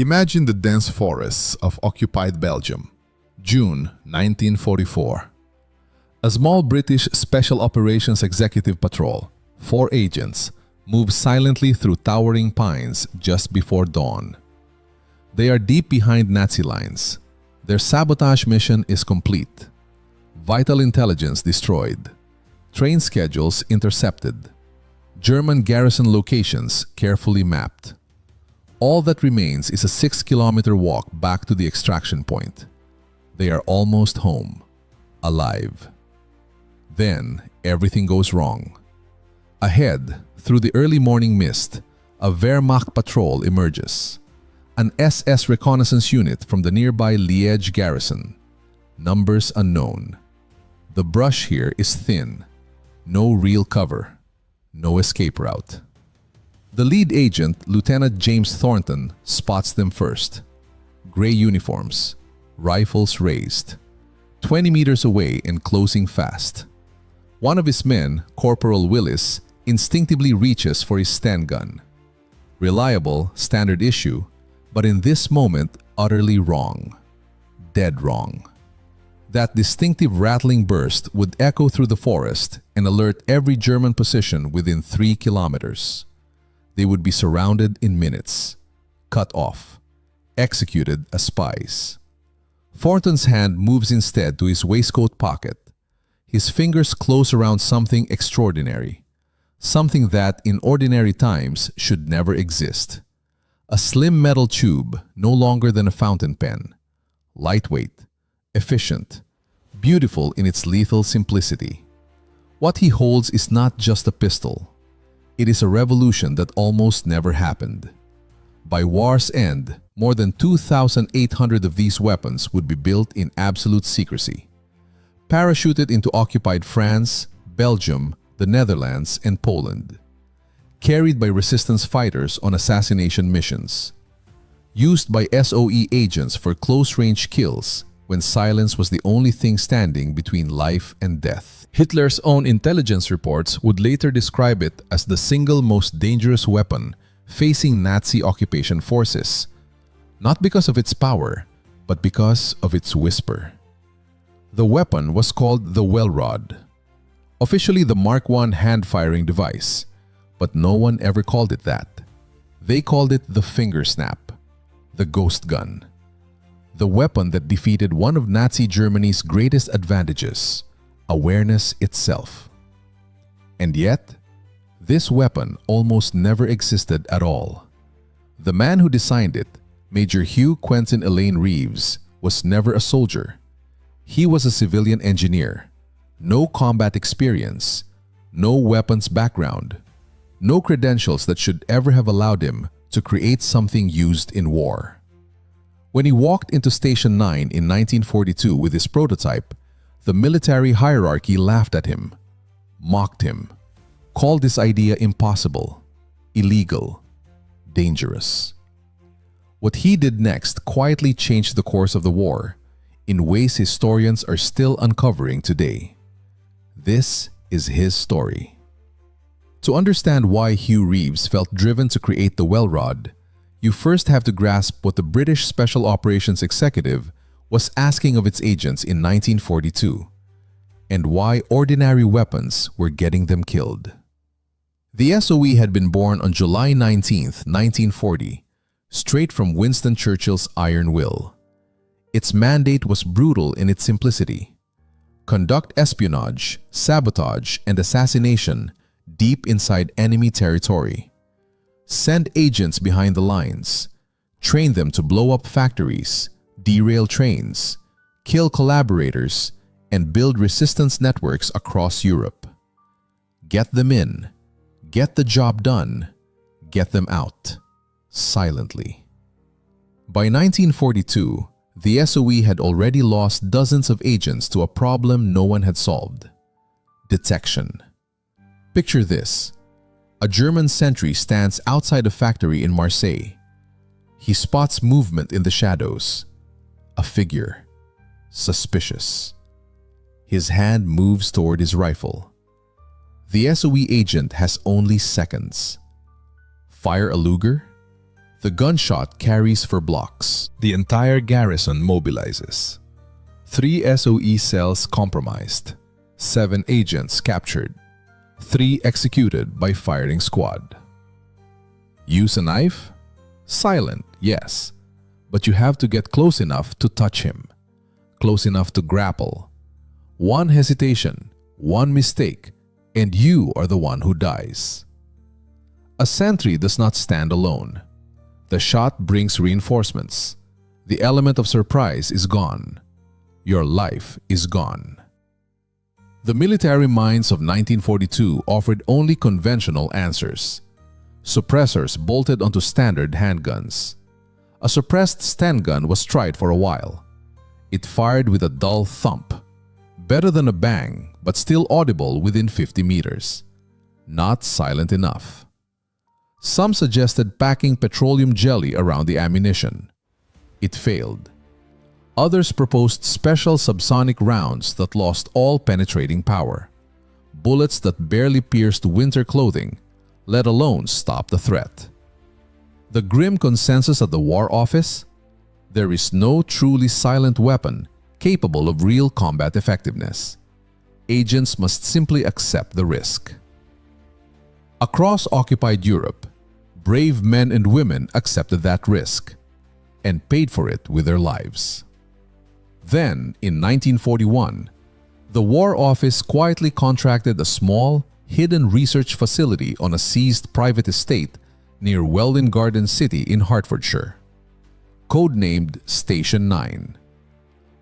Imagine the dense forests of occupied Belgium, June 1944. A small British Special Operations Executive Patrol, 4 agents, moves silently through towering pines just before dawn. They are deep behind Nazi lines. Their sabotage mission is complete. Vital intelligence destroyed. Train schedules intercepted. German garrison locations carefully mapped. All that remains is a 6-kilometer walk back to the extraction point. They are almost home, alive. Then everything goes wrong. Ahead, through the early morning mist, a Wehrmacht patrol emerges. An SS reconnaissance unit from the nearby Liège garrison. Numbers unknown. The brush here is thin. No real cover. No escape route. The lead agent, Lieutenant James Thornton, spots them first. Gray uniforms, rifles raised. 20 meters away and closing fast. One of his men, Corporal Willis, instinctively reaches for his Sten gun. Reliable, standard issue, but in this moment, utterly wrong. Dead wrong. That distinctive rattling burst would echo through the forest and alert every German position within 3 kilometers. They would be surrounded in minutes, cut off, executed as spies. Thornton's hand moves instead to his waistcoat pocket. His fingers close around something extraordinary, something that in ordinary times should never exist. A slim metal tube, no longer than a fountain pen. Lightweight, efficient, beautiful in its lethal simplicity. What he holds is not just a pistol. It is a revolution that almost never happened. By war's end, more than 2,800 of these weapons would be built in absolute secrecy. Parachuted into occupied France, Belgium, the Netherlands, and Poland. Carried by resistance fighters on assassination missions. Used by SOE agents for close-range kills when silence was the only thing standing between life and death. Hitler's own intelligence reports would later describe it as the single most dangerous weapon facing Nazi occupation forces. Not because of its power, but because of its whisper. The weapon was called the Welrod. Officially the Mark I hand-firing device. But no one ever called it that. They called it the finger snap, the ghost gun. The weapon that defeated one of Nazi Germany's greatest advantages, awareness itself. And yet, this weapon almost never existed at all. The man who designed it, Major Hugh Reeves, was never a soldier. He was a civilian engineer. No combat experience, no weapons background. No credentials that should ever have allowed him to create something used in war. When he walked into Station 9 in 1942 with his prototype, the military hierarchy laughed at him, mocked him, called this idea impossible, illegal, dangerous. What he did next quietly changed the course of the war in ways historians are still uncovering today. This is his story. To understand why Hugh Reeves felt driven to create the Welrod, you first have to grasp what the British Special Operations Executive was asking of its agents in 1942, and why ordinary weapons were getting them killed. The SOE had been born on July 19, 1940, straight from Winston Churchill's iron will. Its mandate was brutal in its simplicity. Conduct espionage, sabotage, and assassination deep inside enemy territory. Send agents behind the lines. Train them to blow up factories, derail trains, kill collaborators, and build resistance networks across Europe. Get them in. Get the job done. Get them out. Silently. By 1942, the SOE had already lost dozens of agents to a problem no one had solved. Detection. Picture this. A German sentry stands outside a factory in Marseille. He spots movement in the shadows. A figure. Suspicious. His hand moves toward his rifle. The SOE agent has only seconds. Fire a Luger? The gunshot carries for blocks. The entire garrison mobilizes. 3 SOE cells compromised. 7 agents captured. 3 executed by firing squad. Use a knife? Silent, yes. But you have to get close enough to touch him. Close enough to grapple. One hesitation, one mistake, and you are the one who dies. A sentry does not stand alone. The shot brings reinforcements. The element of surprise is gone. Your life is gone. The military minds of 1942 offered only conventional answers. Suppressors bolted onto standard handguns. A suppressed Sten gun was tried for a while. It fired with a dull thump. Better than a bang, but still audible within 50 meters. Not silent enough. Some suggested packing petroleum jelly around the ammunition. It failed. Others proposed special subsonic rounds that lost all penetrating power. Bullets that barely pierced winter clothing, let alone stop the threat. The grim consensus at the War Office? There is no truly silent weapon capable of real combat effectiveness. Agents must simply accept the risk. Across occupied Europe, brave men and women accepted that risk and paid for it with their lives. Then, in 1941, the War Office quietly contracted a small, hidden research facility on a seized private estate near Welwyn Garden City in Hertfordshire. Codenamed Station 9.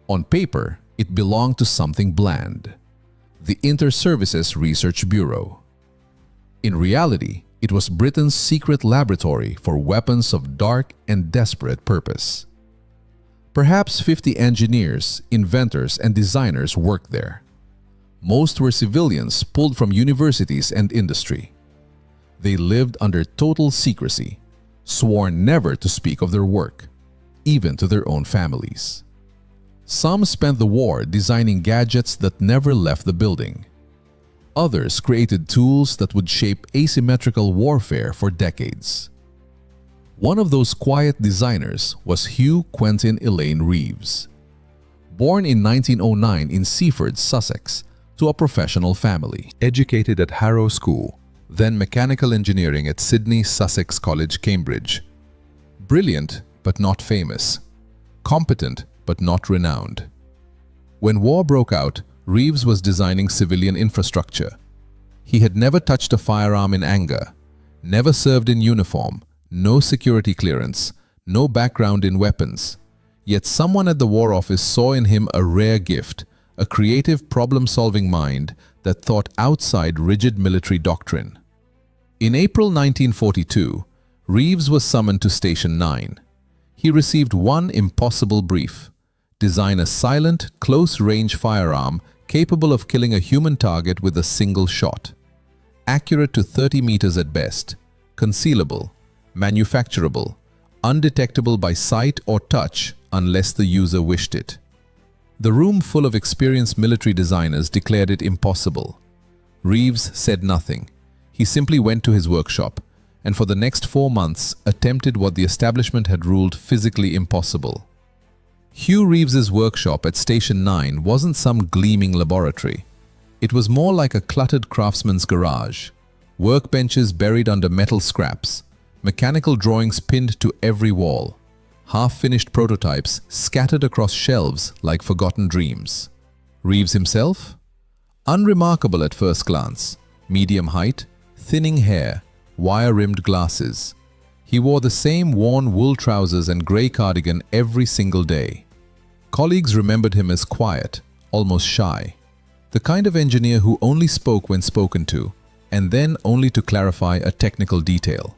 On paper, it belonged to something bland, the Inter-Services Research Bureau. In reality, it was Britain's secret laboratory for weapons of dark and desperate purpose. Perhaps 50 engineers, inventors, and designers worked there. Most were civilians pulled from universities and industry. They lived under total secrecy, sworn never to speak of their work, even to their own families. Some spent the war designing gadgets that never left the building. Others created tools that would shape asymmetrical warfare for decades. One of those quiet designers was Hugh Quentin Elaine Reeves. Born in 1909 in Seaford, Sussex, to a professional family. Educated at Harrow School, then mechanical engineering at Sydney Sussex College, Cambridge. Brilliant but not famous. Competent but not renowned. When war broke out, Reeves was designing civilian infrastructure. He had never touched a firearm in anger, never served in uniform, no security clearance, no background in weapons. Yet someone at the War Office saw in him a rare gift, a creative problem-solving mind that thought outside rigid military doctrine. In April 1942, Reeves was summoned to Station 9. He received one impossible brief: design a silent, close-range firearm capable of killing a human target with a single shot. Accurate to 30 meters at best, concealable, manufacturable, undetectable by sight or touch unless the user wished it. The room full of experienced military designers declared it impossible. Reeves said nothing. He simply went to his workshop and for the next 4 months attempted what the establishment had ruled physically impossible. Hugh Reeves's workshop at Station 9 wasn't some gleaming laboratory. It was more like a cluttered craftsman's garage. Workbenches buried under metal scraps, mechanical drawings pinned to every wall, half-finished prototypes scattered across shelves like forgotten dreams. Reeves himself? Unremarkable at first glance. Medium height, thinning hair, wire-rimmed glasses. He wore the same worn wool trousers and grey cardigan every single day. Colleagues remembered him as quiet, almost shy. The kind of engineer who only spoke when spoken to, and then only to clarify a technical detail.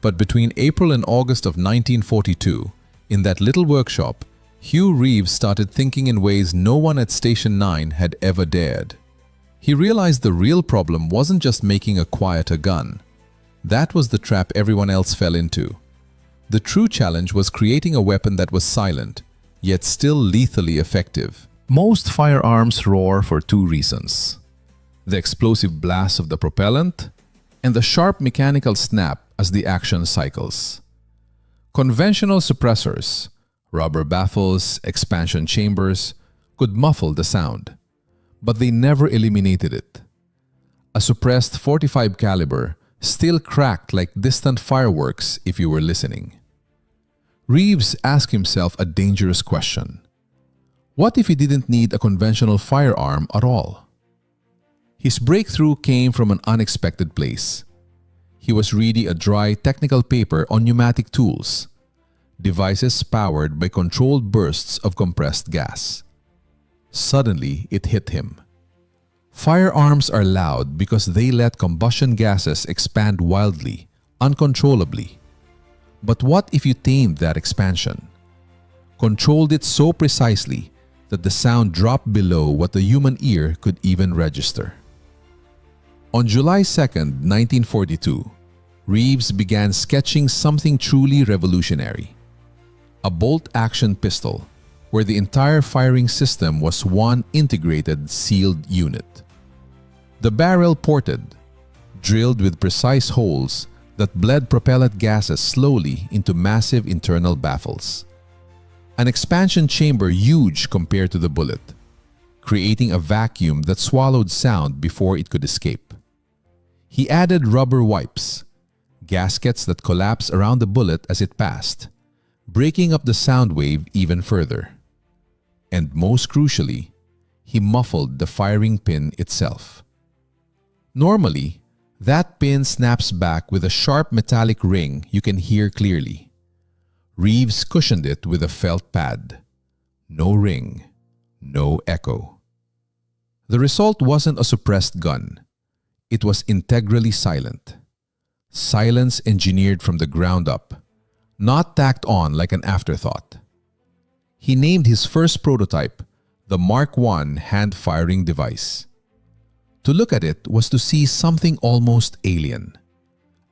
But between April and August of 1942, in that little workshop, Hugh Reeves started thinking in ways no one at Station 9 had ever dared. He realized the real problem wasn't just making a quieter gun. That was the trap everyone else fell into. The true challenge was creating a weapon that was silent, yet still lethally effective. Most firearms roar for 2 reasons: the explosive blast of the propellant and the sharp mechanical snap as the action cycles. Conventional suppressors, rubber baffles, expansion chambers, could muffle the sound, but they never eliminated it. A suppressed .45 caliber still cracked like distant fireworks if you were listening. Reeves asked himself a dangerous question. What if he didn't need a conventional firearm at all? His breakthrough came from an unexpected place. He was reading a dry technical paper on pneumatic tools, devices powered by controlled bursts of compressed gas. Suddenly, it hit him. Firearms are loud because they let combustion gases expand wildly, uncontrollably. But what if you tamed that expansion? Controlled it so precisely that the sound dropped below what the human ear could even register. On July 2nd, 1942, Reeves began sketching something truly revolutionary. A bolt-action pistol, where the entire firing system was one integrated sealed unit. The barrel ported, drilled with precise holes that bled propellant gases slowly into massive internal baffles. An expansion chamber huge compared to the bullet, creating a vacuum that swallowed sound before it could escape. He added rubber wipes, gaskets that collapsed around the bullet as it passed, breaking up the sound wave even further. And most crucially, he muffled the firing pin itself. Normally, that pin snaps back with a sharp metallic ring you can hear clearly. Reeves cushioned it with a felt pad. No ring, no echo. The result wasn't a suppressed gun. It was integrally silent. Silence engineered from the ground up, not tacked on like an afterthought. He named his first prototype the Mark I hand-firing device. To look at it was to see something almost alien.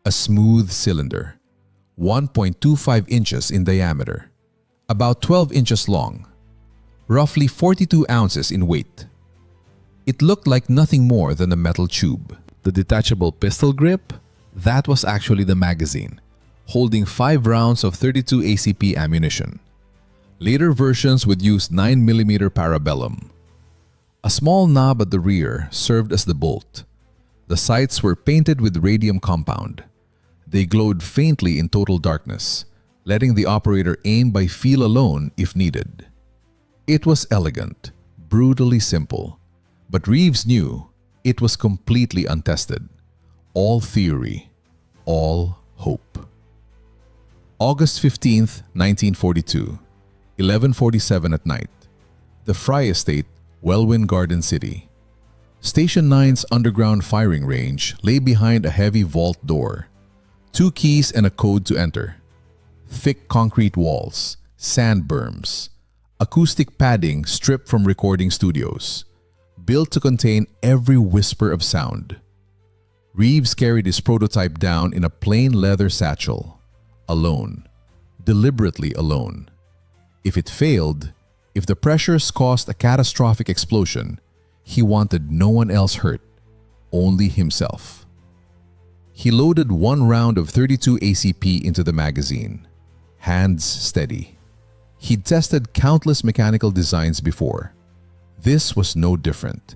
A smooth cylinder, 1.25 inches in diameter, about 12 inches long, roughly 42 ounces in weight. It looked like nothing more than a metal tube. The detachable pistol grip, that was actually the magazine, holding 5 rounds of 32 ACP ammunition. Later versions would use 9mm parabellum. A small knob at the rear served as the bolt. The sights were painted with radium compound. They glowed faintly in total darkness, letting the operator aim by feel alone if needed. It was elegant, brutally simple, but Reeves knew it was completely untested. All theory, all hope. August 15th, 1942, 11:47 at night. The Fry Estate, Welwyn Garden City. Station 9's underground firing range lay behind a heavy vault door. 2 keys and a code to enter. Thick concrete walls, sand berms, acoustic padding stripped from recording studios, built to contain every whisper of sound. Reeves carried his prototype down in a plain leather satchel, alone, deliberately alone. If it failed, if the pressures caused a catastrophic explosion, he wanted no one else hurt, only himself. He loaded 1 round of 32 ACP into the magazine, hands steady. He'd tested countless mechanical designs before. This was no different,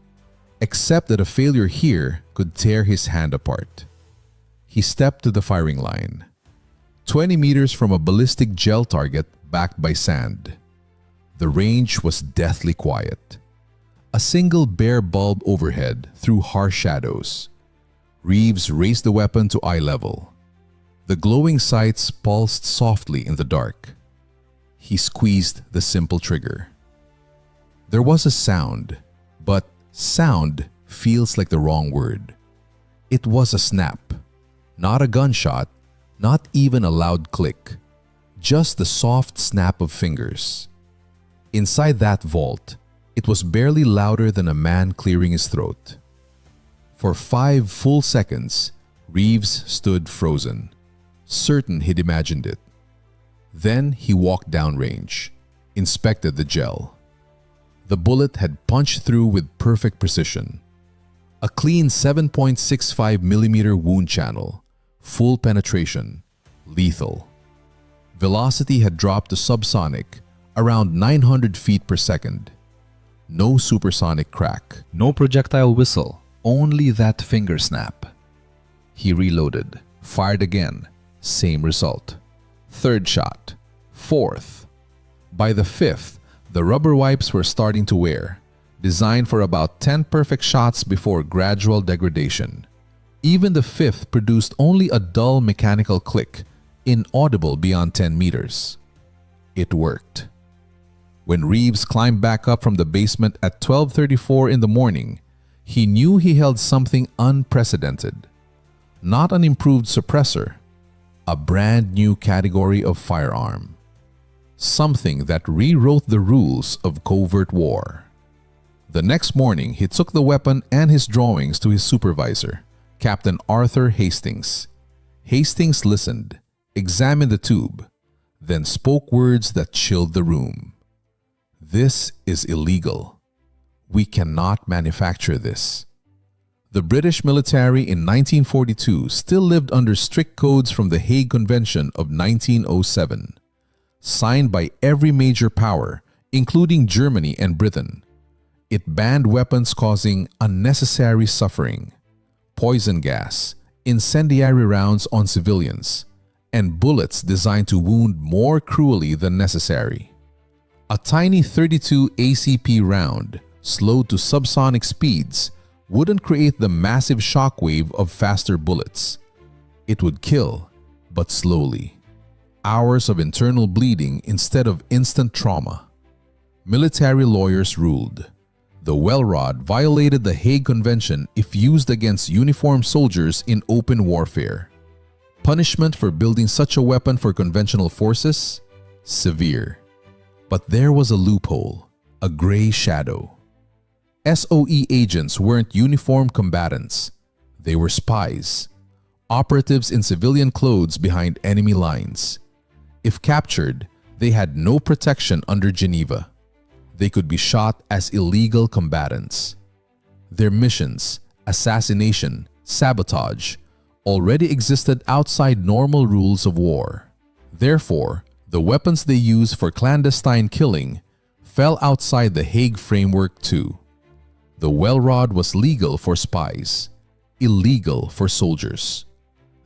except that a failure here could tear his hand apart. He stepped to the firing line, 20 meters from a ballistic gel target backed by sand. The range was deathly quiet. A single bare bulb overhead threw harsh shadows. Reeves raised the weapon to eye level. The glowing sights pulsed softly in the dark. He squeezed the simple trigger. There was a sound, but sound feels like the wrong word. It was a snap, not a gunshot, not even a loud click, just the soft snap of fingers. Inside that vault, it was barely louder than a man clearing his throat. For 5 full seconds, Reeves stood frozen, certain he'd imagined it. Then he walked downrange, inspected the gel. The bullet had punched through with perfect precision. A clean 7.65mm wound channel, full penetration, lethal. Velocity had dropped to subsonic, around 900 feet per second. No supersonic crack. No projectile whistle. Only that finger snap. He reloaded, fired again, same result. Third shot, fourth. By the fifth, the rubber wipes were starting to wear, designed for about 10 perfect shots before gradual degradation. Even the fifth produced only a dull mechanical click, inaudible beyond 10 meters. It worked. When Reeves climbed back up from the basement at 12:34 in the morning, he knew he held something unprecedented. Not an improved suppressor, a brand new category of firearm. Something that rewrote the rules of covert war. The next morning, he took the weapon and his drawings to his supervisor, Captain Arthur Hastings. Hastings listened, examined the tube, then spoke words that chilled the room. This is illegal. We cannot manufacture this. The British military in 1942 still lived under strict codes from the Hague Convention of 1907, signed by every major power, including Germany and Britain. It banned weapons causing unnecessary suffering, poison gas, incendiary rounds on civilians, and bullets designed to wound more cruelly than necessary. A tiny .32 ACP round, slowed to subsonic speeds, wouldn't create the massive shockwave of faster bullets. It would kill, but slowly. Hours of internal bleeding instead of instant trauma. Military lawyers ruled. The Welrod violated the Hague Convention if used against uniformed soldiers in open warfare. Punishment for building such a weapon for conventional forces? Severe. But there was a loophole, a gray shadow. SOE agents weren't uniformed combatants. They were spies, operatives in civilian clothes behind enemy lines. If captured, they had no protection under Geneva. They could be shot as illegal combatants. Their missions, assassination, sabotage, already existed outside normal rules of war. Therefore, the weapons they used for clandestine killing fell outside the Hague framework too. The Welrod was legal for spies, illegal for soldiers.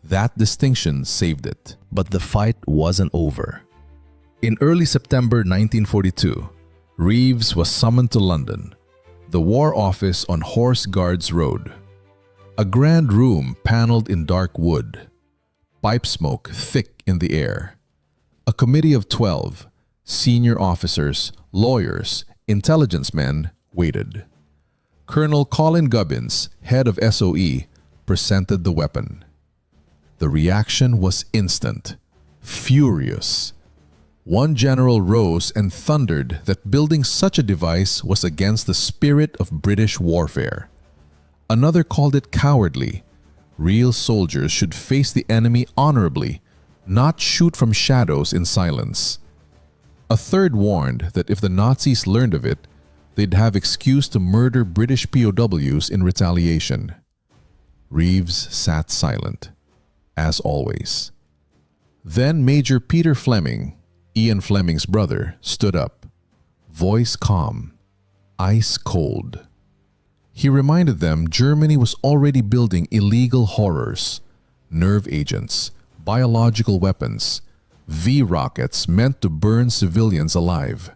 That distinction saved it. But the fight wasn't over. In early September 1942, Reeves was summoned to London, the War Office on Horse Guards Road. A grand room paneled in dark wood, pipe smoke thick in the air. A committee of 12, senior officers, lawyers, intelligence men, waited. Colonel Colin Gubbins, head of SOE, presented the weapon. The reaction was instant, furious. One general rose and thundered that building such a device was against the spirit of British warfare. Another called it cowardly. Real soldiers should face the enemy honorably, not shoot from shadows in silence. A third warned that if the Nazis learned of it, they'd have excuse to murder British POWs in retaliation. Reeves sat silent, as always. Then Major Peter Fleming, Ian Fleming's brother, stood up, voice calm, ice cold. He reminded them Germany was already building illegal horrors, nerve agents, biological weapons, V-rockets meant to burn civilians alive.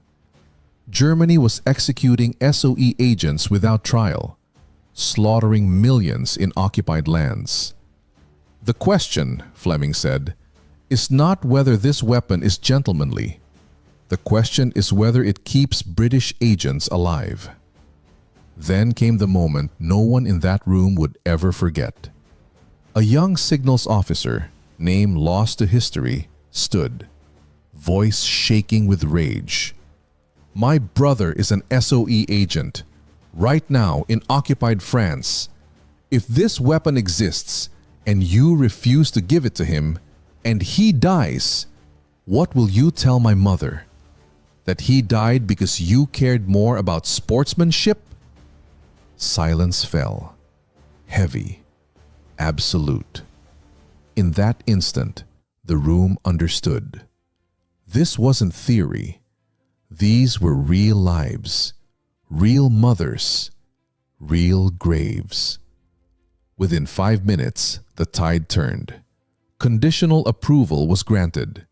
Germany was executing SOE agents without trial, slaughtering millions in occupied lands. The question, Fleming said, is not whether this weapon is gentlemanly. The question is whether it keeps British agents alive. Then came the moment no one in that room would ever forget. A young signals officer, name lost to history, stood, voice shaking with rage. My brother is an SOE agent, right now in occupied France. If this weapon exists and you refuse to give it to him, and he dies, what will you tell my mother? That he died because you cared more about sportsmanship? Silence fell, heavy, absolute. In that instant, the room understood. This wasn't theory. These were real lives, real mothers, real graves. Within 5 minutes, the tide turned. Conditional approval was granted.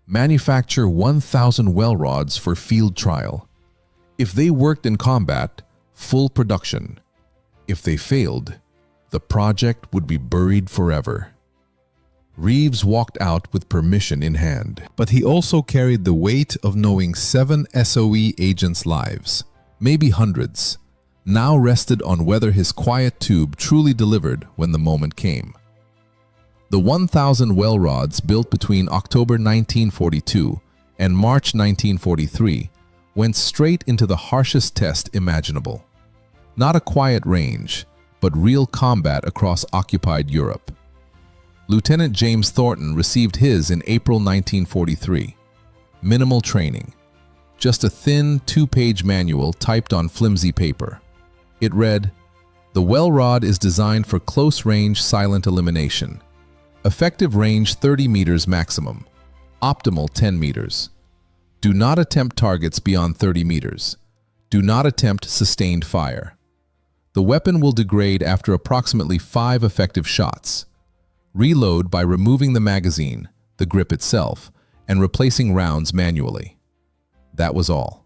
Manufacture 1,000 Welrods for field trial. If they worked in combat, full production. If they failed, the project would be buried forever. Reeves walked out with permission in hand. But he also carried the weight of knowing 7 SOE agents' lives, maybe hundreds, now rested on whether his quiet tube truly delivered when the moment came. The 1,000 Welrods built between October 1942 and March 1943 went straight into the harshest test imaginable. Not a quiet range, but real combat across occupied Europe. Lieutenant James Thornton received his in April 1943. Minimal training. Just a thin 2-page manual typed on flimsy paper. It read, "The Welrod is designed for close-range silent elimination. Effective range 30 meters maximum. Optimal 10 meters. Do not attempt targets beyond 30 meters. Do not attempt sustained fire. The weapon will degrade after approximately 5 effective shots. Reload by removing the magazine, the grip itself, and replacing rounds manually." That was all.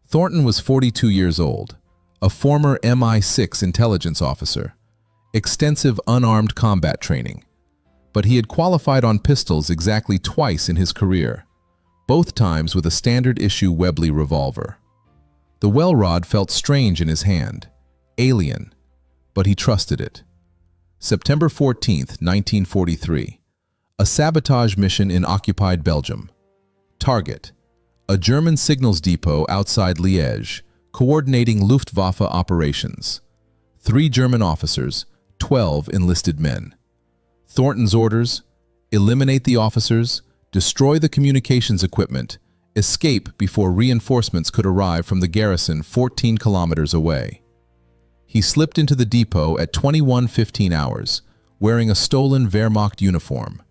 Thornton was 42 years old, a former MI6 intelligence officer, extensive unarmed combat training. But he had qualified on pistols exactly twice in his career, both times with a standard-issue Webley revolver. The Welrod felt strange in his hand, alien, but he trusted it. September 14, 1943. A sabotage mission in occupied Belgium. Target: a German signals depot outside Liège, coordinating Luftwaffe operations. 3 German officers, 12 enlisted men. Thornton's orders: eliminate the officers, destroy the communications equipment, escape before reinforcements could arrive from the garrison 14 kilometers away. He slipped into the depot at 21:15 hours, wearing a stolen Wehrmacht uniform.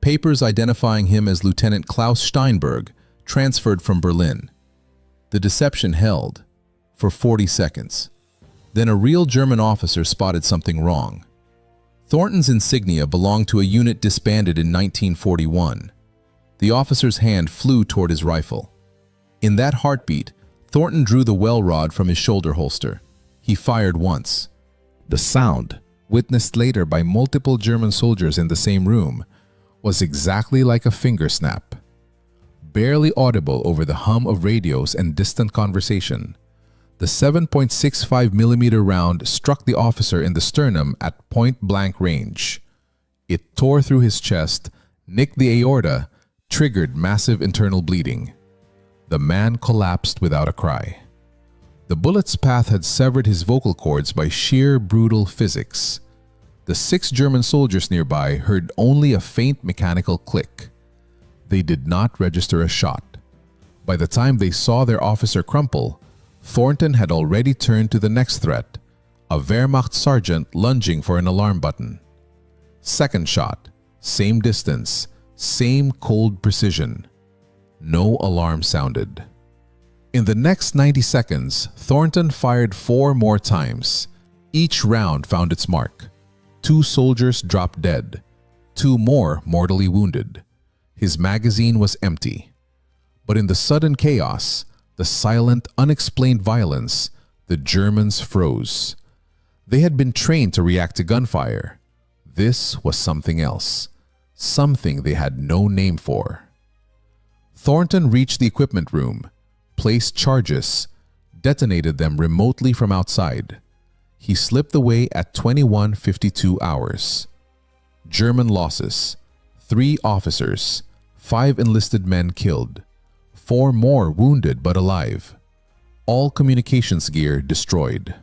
Papers identifying him as Lieutenant Klaus Steinberg transferred from Berlin. The deception held for 40 seconds. Then a real German officer spotted something wrong. Thornton's insignia belonged to a unit disbanded in 1941. The officer's hand flew toward his rifle. In that heartbeat, Thornton drew the Welrod from his shoulder holster. He fired once. The sound, witnessed later by multiple German soldiers in the same room, was exactly like a finger snap. Barely audible over the hum of radios and distant conversation, the 7.65mm round struck the officer in the sternum at point-blank range. It tore through his chest, nicked the aorta, triggered massive internal bleeding. The man collapsed without a cry. The bullet's path had severed his vocal cords by sheer brutal physics. The 6 German soldiers nearby heard only a faint mechanical click. They did not register a shot. By the time they saw their officer crumple, Thornton had already turned to the next threat, a Wehrmacht sergeant lunging for an alarm button. Second shot, same distance, same cold precision. No alarm sounded. In the next 90 seconds, Thornton fired 4 more times. Each round found its mark. 2 soldiers dropped dead. 2 more mortally wounded. His magazine was empty. But in the sudden chaos, the silent, unexplained violence, the Germans froze. They had been trained to react to gunfire. This was something else. Something they had no name for. Thornton reached the equipment room, placed charges, detonated them remotely from outside. He slipped away at 21:52 hours. German losses: 3 officers, 5 enlisted men killed, 4 more wounded but alive. All communications gear destroyed.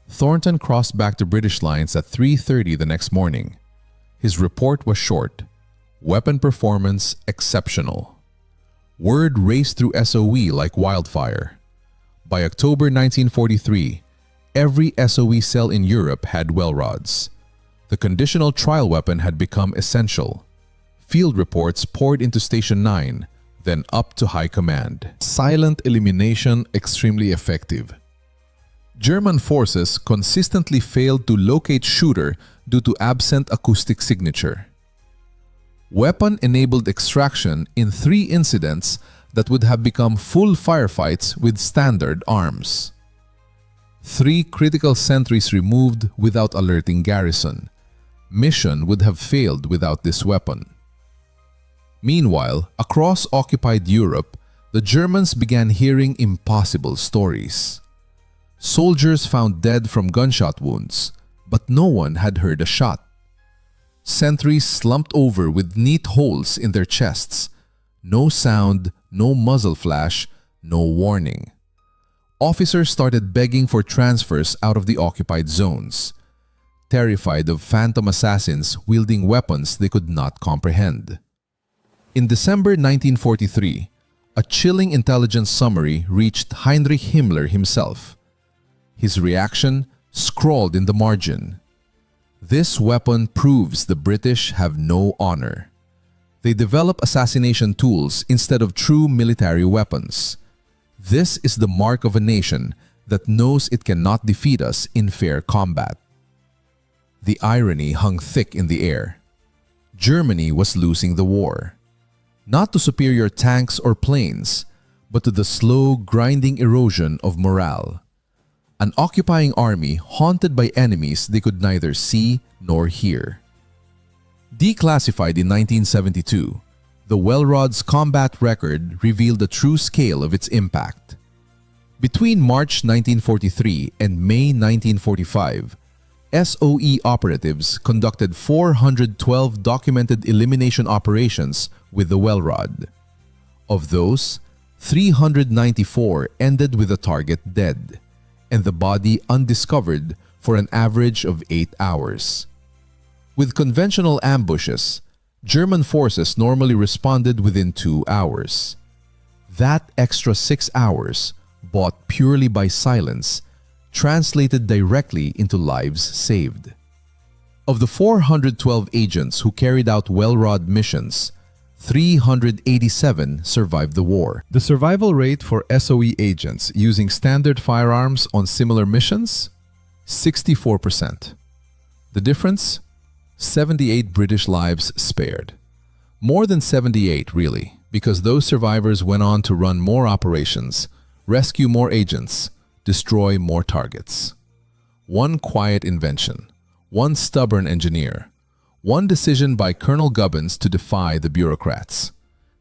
Thornton crossed back to British lines at 3:30 the next morning. His report was short. Weapon performance exceptional. Word raced through SOE like wildfire. By October 1943, every SOE cell in Europe had Welrods. The conditional trial weapon had become essential. Field reports poured into Station 9, then up to High Command. Silent elimination extremely effective. German forces consistently failed to locate shooter due to absent acoustic signature. Weapon-enabled extraction in 3 incidents that would have become full firefights with standard arms. 3 critical sentries removed without alerting garrison. Mission would have failed without this weapon. Meanwhile, across occupied Europe, the Germans began hearing impossible stories. Soldiers found dead from gunshot wounds, but no one had heard a shot. Sentries slumped over with neat holes in their chests. No sound, no muzzle flash, no warning. Officers started begging for transfers out of the occupied zones, terrified of phantom assassins wielding weapons they could not comprehend. In December 1943, a chilling intelligence summary reached Heinrich Himmler himself. His reaction scrawled in the margin: "This weapon proves the British have no honor. They develop assassination tools instead of true military weapons. This is the mark of a nation that knows it cannot defeat us in fair combat." The irony hung thick in the air. Germany was losing the war, not to superior tanks or planes, but to the slow, grinding erosion of morale. An occupying army haunted by enemies they could neither see nor hear. Declassified in 1972, the Welrod's combat record revealed the true scale of its impact. Between March 1943 and May 1945, SOE operatives conducted 412 documented elimination operations with the Welrod. Of those, 394 ended with the target dead, and the body undiscovered for an average of 8 hours. With conventional ambushes, German forces normally responded within 2 hours. That extra 6 hours, bought purely by silence, translated directly into lives saved. Of the 412 agents who carried out Welrod missions, 387 survived the war. The survival rate for SOE agents using standard firearms on similar missions? 64%. The difference? 78 British lives spared. More than 78, really, because those survivors went on to run more operations, rescue more agents, destroy more targets. One quiet invention, one stubborn engineer, one decision by Colonel Gubbins to defy the bureaucrats.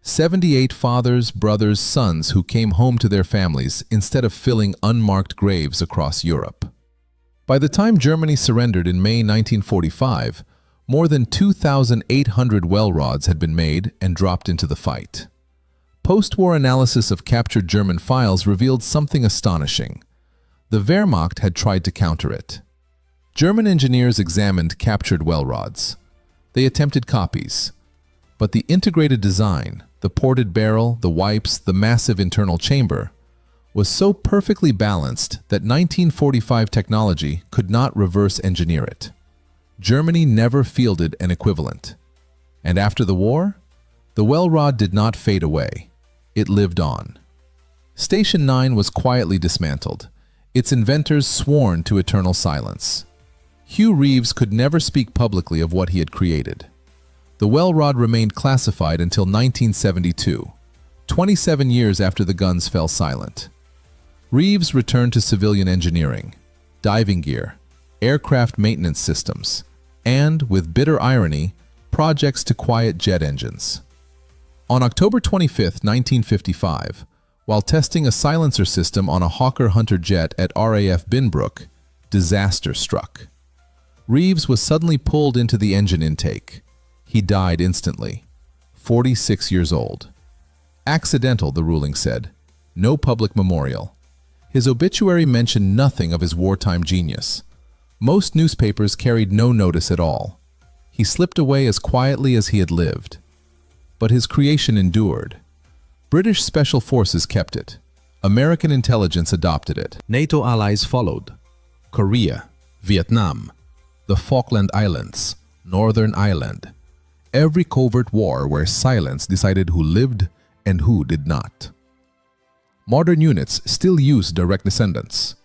78 fathers, brothers, sons who came home to their families instead of filling unmarked graves across Europe. By the time Germany surrendered in May 1945, more than 2,800 Welrods had been made and dropped into the fight. Post-war analysis of captured German files revealed something astonishing. The Wehrmacht had tried to counter it. German engineers examined captured Welrods. They attempted copies, but the integrated design, the ported barrel, the wipes, the massive internal chamber, was so perfectly balanced that 1945 technology could not reverse engineer it. Germany never fielded an equivalent. And after the war, the Welrod did not fade away. It lived on. Station 9 was quietly dismantled, its inventors sworn to eternal silence. Hugh Reeves could never speak publicly of what he had created. The Welrod remained classified until 1972, 27 years after the guns fell silent. Reeves returned to civilian engineering, diving gear, aircraft maintenance systems, and, with bitter irony, projects to quiet jet engines. On October 25, 1955, while testing a silencer system on a Hawker Hunter jet at RAF Binbrook, disaster struck. Reeves was suddenly pulled into the engine intake. He died instantly, 46 years old. Accidental, the ruling said. No public memorial. His obituary mentioned nothing of his wartime genius. Most newspapers carried no notice at all. He slipped away as quietly as he had lived. But his creation endured. British Special Forces kept it. American intelligence adopted it. NATO allies followed. Korea, Vietnam, the Falkland Islands, Northern Ireland. every covert war where silence decided who lived and who did not. Modern units still use direct descendants.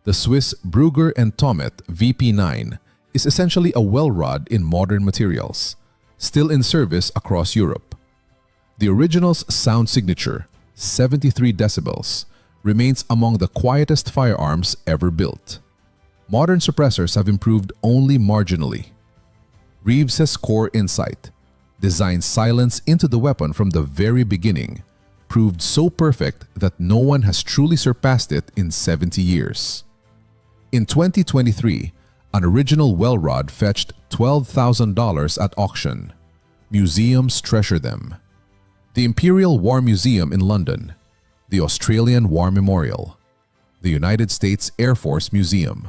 The Swiss Brugger and Tomet VP9 is essentially a Welrod in modern materials, still in service across Europe. The original's sound signature, 73 decibels, remains among the quietest firearms ever built. Modern suppressors have improved only marginally. Reeves's core insight, designed silence into the weapon from the very beginning, proved so perfect that no one has truly surpassed it in 70 years. In 2023, an original Welrod fetched $12,000 at auction. Museums treasure them. The Imperial War Museum in London, the Australian War Memorial, the United States Air Force Museum.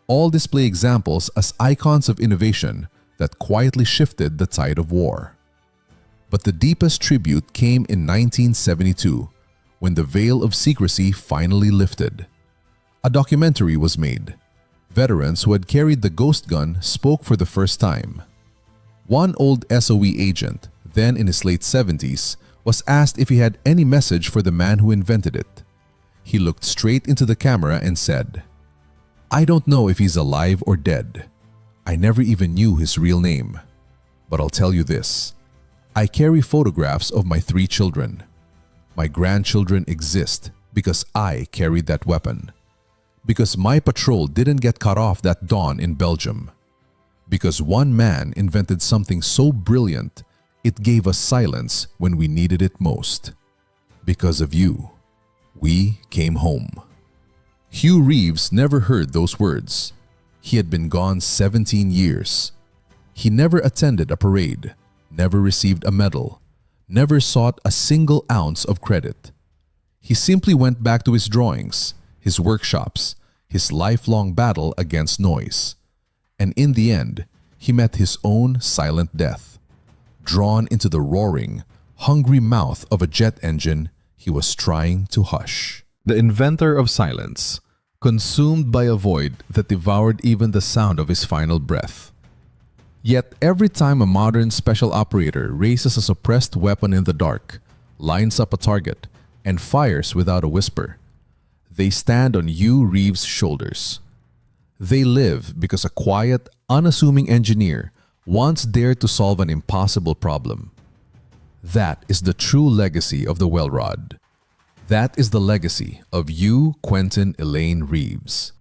All display examples as icons of innovation that quietly shifted the tide of war. But the deepest tribute came in 1972, when the veil of secrecy finally lifted. A documentary was made. Veterans who had carried the ghost gun spoke for the first time. One old SOE agent, then in his late 70s, was asked if he had any message for the man who invented it. He looked straight into the camera and said, "I don't know if he's alive or dead. I never even knew his real name. But I'll tell you this. I carry photographs of my 3 children. My grandchildren exist because I carried that weapon. Because my patrol didn't get cut off that dawn in Belgium. Because one man invented something so brilliant, it gave us silence when we needed it most. Because of you, we came home." Hugh Reeves never heard those words. He had been gone 17 years. He never attended a parade, never received a medal, never sought a single ounce of credit. He simply went back to his drawings, his workshops, his lifelong battle against noise. And in the end, he met his own silent death. Drawn into the roaring, hungry mouth of a jet engine he was trying to hush. The inventor of silence, consumed by a void that devoured even the sound of his final breath. Yet every time a modern special operator raises a suppressed weapon in the dark, lines up a target, and fires without a whisper, they stand on Hugh Reeves' shoulders. They live because a quiet, unassuming engineer once dared to solve an impossible problem. That is the true legacy of the Welrod. That is the legacy of Hugh Quentin Elaine Reeves.